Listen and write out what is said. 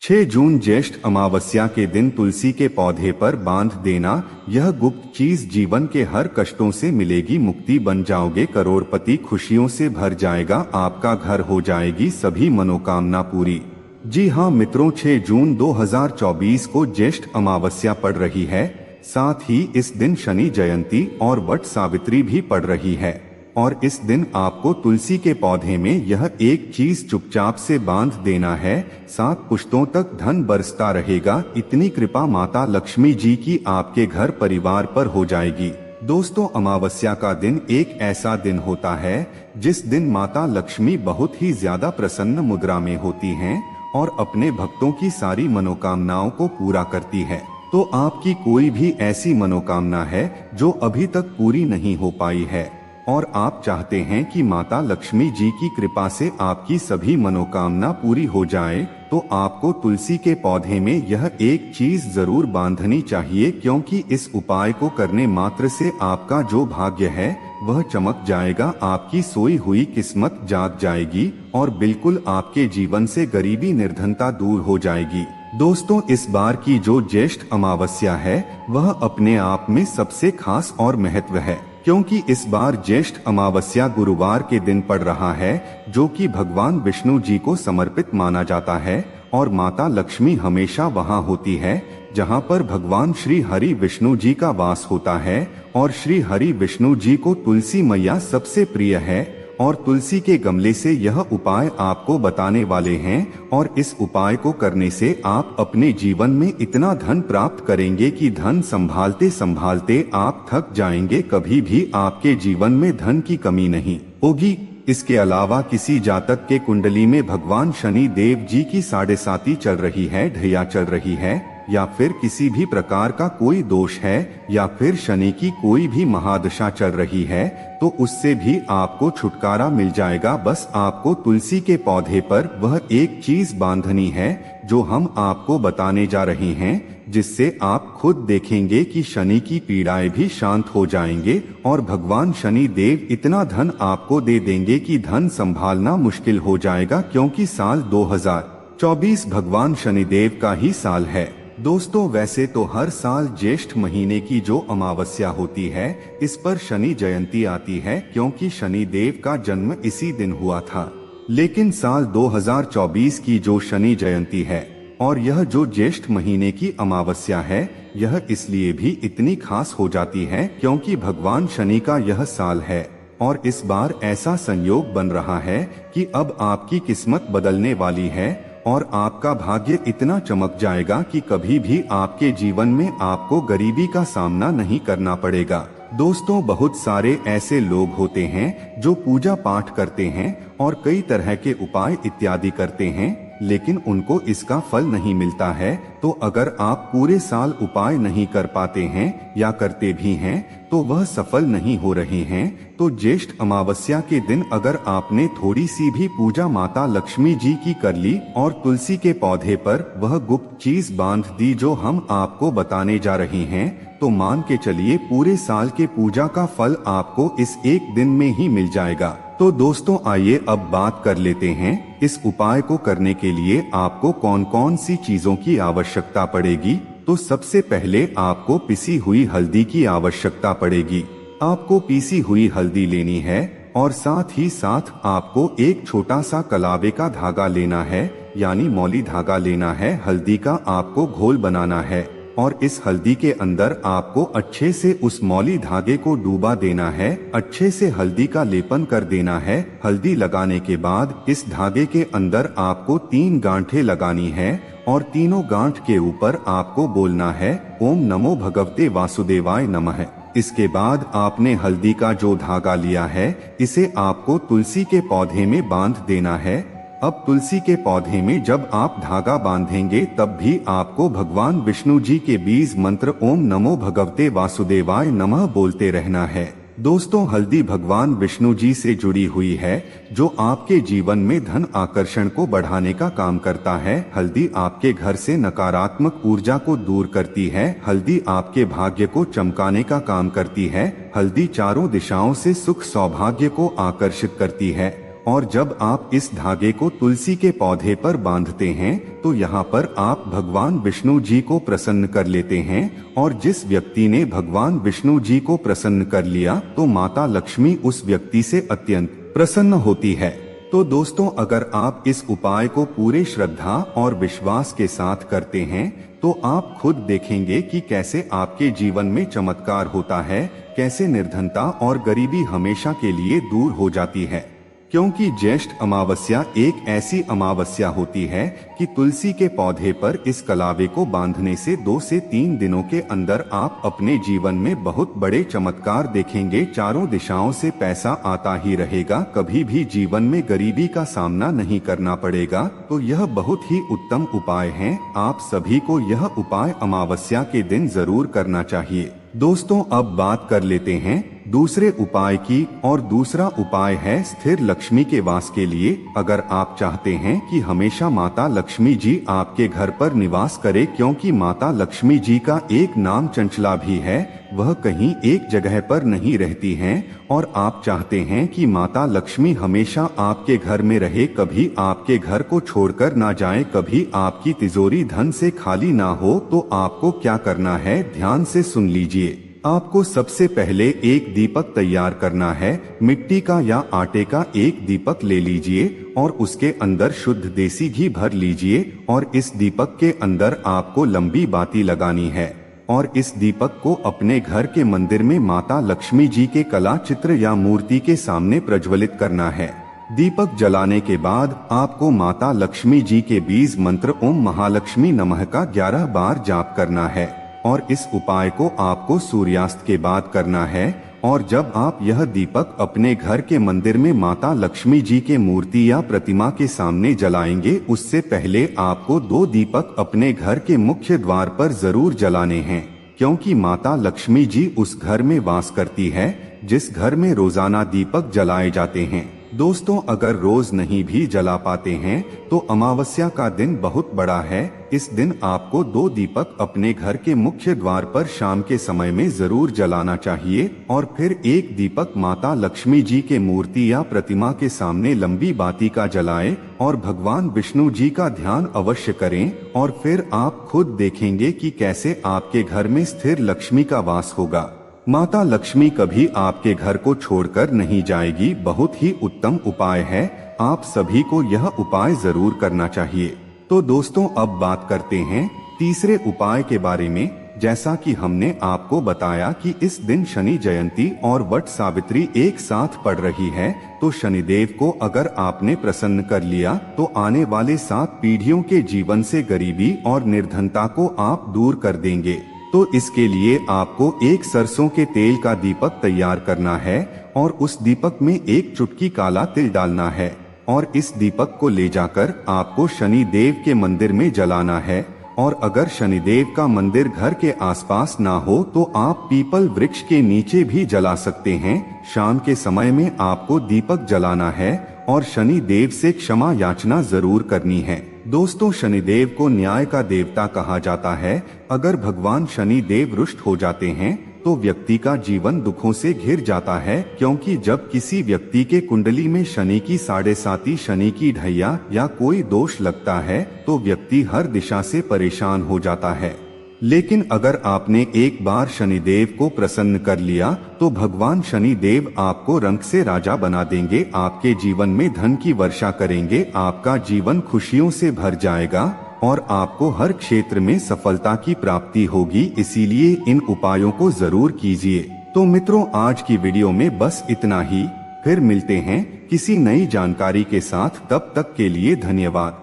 6 जून ज्येष्ठ अमावस्या के दिन तुलसी के पौधे पर बांध देना। यह गुप्त चीज जीवन के हर कष्टों से मिलेगी मुक्ति, बन जाओगे करोड़पति, खुशियों से भर जाएगा आपका घर, हो जाएगी सभी मनोकामना पूरी। जी हाँ मित्रों, 6 जून 2024 को ज्येष्ठ अमावस्या पड़ रही है। साथ ही इस दिन शनि जयंती और वट सावित्री भी पड़ रही है और इस दिन आपको तुलसी के पौधे में यह एक चीज चुपचाप से बांध देना है। 7 पुश्तों तक धन बरसता रहेगा, इतनी कृपा माता लक्ष्मी जी की आपके घर परिवार पर हो जाएगी। दोस्तों, अमावस्या का दिन एक ऐसा दिन होता है जिस दिन माता लक्ष्मी बहुत ही ज्यादा प्रसन्न मुद्रा में होती हैं और अपने भक्तों की सारी मनोकामनाओं को पूरा करती है। तो आपकी कोई भी ऐसी मनोकामना है जो अभी तक पूरी नहीं हो पाई है और आप चाहते हैं कि माता लक्ष्मी जी की कृपा से आपकी सभी मनोकामना पूरी हो जाए, तो आपको तुलसी के पौधे में यह एक चीज जरूर बांधनी चाहिए, क्योंकि इस उपाय को करने मात्र से आपका जो भाग्य है वह चमक जाएगा, आपकी सोई हुई किस्मत जाग जाएगी और बिल्कुल आपके जीवन से गरीबी निर्धनता दूर हो जाएगी। दोस्तों, इस बार की जो ज्येष्ठ अमावस्या है वह अपने आप में सबसे खास और महत्व है, क्योंकि इस बार ज्येष्ठ अमावस्या गुरुवार के दिन पड़ रहा है, जो कि भगवान विष्णु जी को समर्पित माना जाता है और माता लक्ष्मी हमेशा वहां होती है जहां पर भगवान श्री हरि विष्णु जी का वास होता है और श्री हरि विष्णु जी को तुलसी मैया सबसे प्रिय है और तुलसी के गमले से यह उपाय आपको बताने वाले हैं और इस उपाय को करने से आप अपने जीवन में इतना धन प्राप्त करेंगे कि धन संभालते संभालते आप थक जाएंगे, कभी भी आपके जीवन में धन की कमी नहीं होगी। इसके अलावा किसी जातक के कुंडली में भगवान शनि देव जी की 7.5 चल रही है, ढैया चल रही है, या फिर किसी भी प्रकार का कोई दोष है या फिर शनि की कोई भी महादशा चल रही है, तो उससे भी आपको छुटकारा मिल जाएगा। बस आपको तुलसी के पौधे पर वह एक चीज बांधनी है जो हम आपको बताने जा रहे हैं, जिससे आप खुद देखेंगे कि शनि की पीड़ाएं भी शांत हो जाएंगे और भगवान शनि देव इतना धन आपको दे देंगे कि धन संभालना मुश्किल हो जाएगा, क्योंकि साल 2024 भगवान शनिदेव का ही साल है। दोस्तों, वैसे तो हर साल ज्येष्ठ महीने की जो अमावस्या होती है इस पर शनि जयंती आती है, क्योंकि शनि देव का जन्म इसी दिन हुआ था। लेकिन साल 2024 की जो शनि जयंती है और यह जो ज्येष्ठ महीने की अमावस्या है, यह इसलिए भी इतनी खास हो जाती है क्योंकि भगवान शनि का यह साल है और इस बार ऐसा संयोग बन रहा है कि अब आपकी किस्मत बदलने वाली है और आपका भाग्य इतना चमक जाएगा कि कभी भी आपके जीवन में आपको गरीबी का सामना नहीं करना पड़ेगा। दोस्तों, बहुत सारे ऐसे लोग होते हैं जो पूजा पाठ करते हैं और कई तरह के उपाय इत्यादि करते हैं, लेकिन उनको इसका फल नहीं मिलता है। तो अगर आप पूरे साल उपाय नहीं कर पाते हैं या करते भी हैं तो वह सफल नहीं हो रहे हैं, तो ज्येष्ठ अमावस्या के दिन अगर आपने थोड़ी सी भी पूजा माता लक्ष्मी जी की कर ली और तुलसी के पौधे पर वह गुप्त चीज बांध दी जो हम आपको बताने जा रहे हैं, तो मान के चलिए पूरे साल के पूजा का फल आपको इस एक दिन में ही मिल जाएगा। तो दोस्तों, आइए अब बात कर लेते हैं इस उपाय को करने के लिए आपको कौन कौन सी चीजों की आवश्यकता पड़ेगी। तो सबसे पहले आपको पिसी हुई हल्दी की आवश्यकता पड़ेगी। आपको पीसी हुई हल्दी लेनी है और साथ ही साथ आपको एक छोटा सा कलावे का धागा लेना है, यानी मौली धागा लेना है। हल्दी का आपको घोल बनाना है और इस हल्दी के अंदर आपको अच्छे से उस मौली धागे को डूबा देना है, अच्छे से हल्दी का लेपन कर देना है। हल्दी लगाने के बाद इस धागे के अंदर आपको 3 गांठें लगानी है और तीनों गांठ के ऊपर आपको बोलना है ओम नमो भगवते वासुदेवाय नमः। इसके बाद आपने हल्दी का जो धागा लिया है इसे आपको तुलसी के पौधे में बांध देना है। अब तुलसी के पौधे में जब आप धागा बांधेंगे तब भी आपको भगवान विष्णु जी के बीज मंत्र ओम नमो भगवते वासुदेवाय नमः बोलते रहना है। दोस्तों, हल्दी भगवान विष्णु जी से जुड़ी हुई है जो आपके जीवन में धन आकर्षण को बढ़ाने का काम करता है। हल्दी आपके घर से नकारात्मक ऊर्जा को दूर करती है। हल्दी आपके भाग्य को चमकाने का काम करती है। हल्दी चारों दिशाओं से सुख सौभाग्य को आकर्षित करती है और जब आप इस धागे को तुलसी के पौधे पर बांधते हैं तो यहाँ पर आप भगवान विष्णु जी को प्रसन्न कर लेते हैं, और जिस व्यक्ति ने भगवान विष्णु जी को प्रसन्न कर लिया तो माता लक्ष्मी उस व्यक्ति से अत्यंत प्रसन्न होती है। तो दोस्तों, अगर आप इस उपाय को पूरे श्रद्धा और विश्वास के साथ करते हैं तो आप खुद देखेंगे कि कैसे आपके जीवन में चमत्कार होता है, कैसे निर्धनता और गरीबी हमेशा के लिए दूर हो जाती है। क्योंकि ज्येष्ठ अमावस्या एक ऐसी अमावस्या होती है कि तुलसी के पौधे पर इस कलावे को बांधने से 2 से 3 दिनों के अंदर आप अपने जीवन में बहुत बड़े चमत्कार देखेंगे। चारों दिशाओं से पैसा आता ही रहेगा, कभी भी जीवन में गरीबी का सामना नहीं करना पड़ेगा। तो यह बहुत ही उत्तम उपाय है, आप सभी को यह उपाय अमावस्या के दिन जरूर करना चाहिए। दोस्तों, अब बात कर लेते हैं दूसरे उपाय की, और दूसरा उपाय है स्थिर लक्ष्मी के वास के लिए। अगर आप चाहते हैं कि हमेशा माता लक्ष्मी जी आपके घर पर निवास करे, क्योंकि माता लक्ष्मी जी का एक नाम चंचला भी है, वह कहीं एक जगह पर नहीं रहती हैं, और आप चाहते हैं कि माता लक्ष्मी हमेशा आपके घर में रहे, कभी आपके घर को छोड़कर ना जाए, कभी आपकी तिजोरी धन से खाली ना हो, तो आपको क्या करना है, ध्यान से सुन लीजिए। आपको सबसे पहले एक दीपक तैयार करना है। मिट्टी का या आटे का एक दीपक ले लीजिए और उसके अंदर शुद्ध देसी घी भर लीजिए, और इस दीपक के अंदर आपको लंबी बाती लगानी है, और इस दीपक को अपने घर के मंदिर में माता लक्ष्मी जी के कला चित्र या मूर्ति के सामने प्रज्वलित करना है। दीपक जलाने के बाद आपको माता लक्ष्मी जी के बीज मंत्र ओम महालक्ष्मी नमः का 11 बार जाप करना है, और इस उपाय को आपको सूर्यास्त के बाद करना है। और जब आप यह दीपक अपने घर के मंदिर में माता लक्ष्मी जी के मूर्ति या प्रतिमा के सामने जलाएंगे, उससे पहले आपको 2 दीपक अपने घर के मुख्य द्वार पर जरूर जलाने हैं, क्योंकि माता लक्ष्मी जी उस घर में वास करती है जिस घर में रोजाना दीपक जलाए जाते हैं। दोस्तों, अगर रोज नहीं भी जला पाते हैं तो अमावस्या का दिन बहुत बड़ा है। इस दिन आपको 2 दीपक अपने घर के मुख्य द्वार पर शाम के समय में जरूर जलाना चाहिए, और फिर एक दीपक माता लक्ष्मी जी के मूर्ति या प्रतिमा के सामने लंबी बाती का जलाएं, और भगवान विष्णु जी का ध्यान अवश्य करें, और फिर आप खुद देखेंगे कि कैसे आपके घर में स्थिर लक्ष्मी का वास होगा। माता लक्ष्मी कभी आपके घर को छोड़कर नहीं जाएगी। बहुत ही उत्तम उपाय है, आप सभी को यह उपाय जरूर करना चाहिए। तो दोस्तों, अब बात करते हैं तीसरे उपाय के बारे में। जैसा कि हमने आपको बताया कि इस दिन शनि जयंती और वट सावित्री एक साथ पड़ रही है, तो शनिदेव को अगर आपने प्रसन्न कर लिया तो आने वाले 7 पीढ़ियों के जीवन से गरीबी और निर्धनता को आप दूर कर देंगे। तो इसके लिए आपको एक सरसों के तेल का दीपक तैयार करना है, और उस दीपक में एक चुटकी काला तिल डालना है, और इस दीपक को ले जाकर आपको शनि देव के मंदिर में जलाना है। और अगर शनिदेव का मंदिर घर के आसपास ना हो तो आप पीपल वृक्ष के नीचे भी जला सकते हैं। शाम के समय में आपको दीपक जलाना है और शनि देव से क्षमा याचना जरूर करनी है। दोस्तों, शनिदेव को न्याय का देवता कहा जाता है। अगर भगवान शनि देव रुष्ट हो जाते हैं तो व्यक्ति का जीवन दुखों से घिर जाता है, क्योंकि जब किसी व्यक्ति के कुंडली में शनि की 7.5 शनि की ढैया या कोई दोष लगता है तो व्यक्ति हर दिशा से परेशान हो जाता है। लेकिन अगर आपने एक बार शनिदेव को प्रसन्न कर लिया तो भगवान शनिदेव आपको रंक से राजा बना देंगे, आपके जीवन में धन की वर्षा करेंगे, आपका जीवन खुशियों से भर जाएगा और आपको हर क्षेत्र में सफलता की प्राप्ति होगी। इसीलिए इन उपायों को जरूर कीजिए। तो मित्रों, आज की वीडियो में बस इतना ही। फिर मिलते हैं किसी नई जानकारी के साथ, तब तक के लिए धन्यवाद।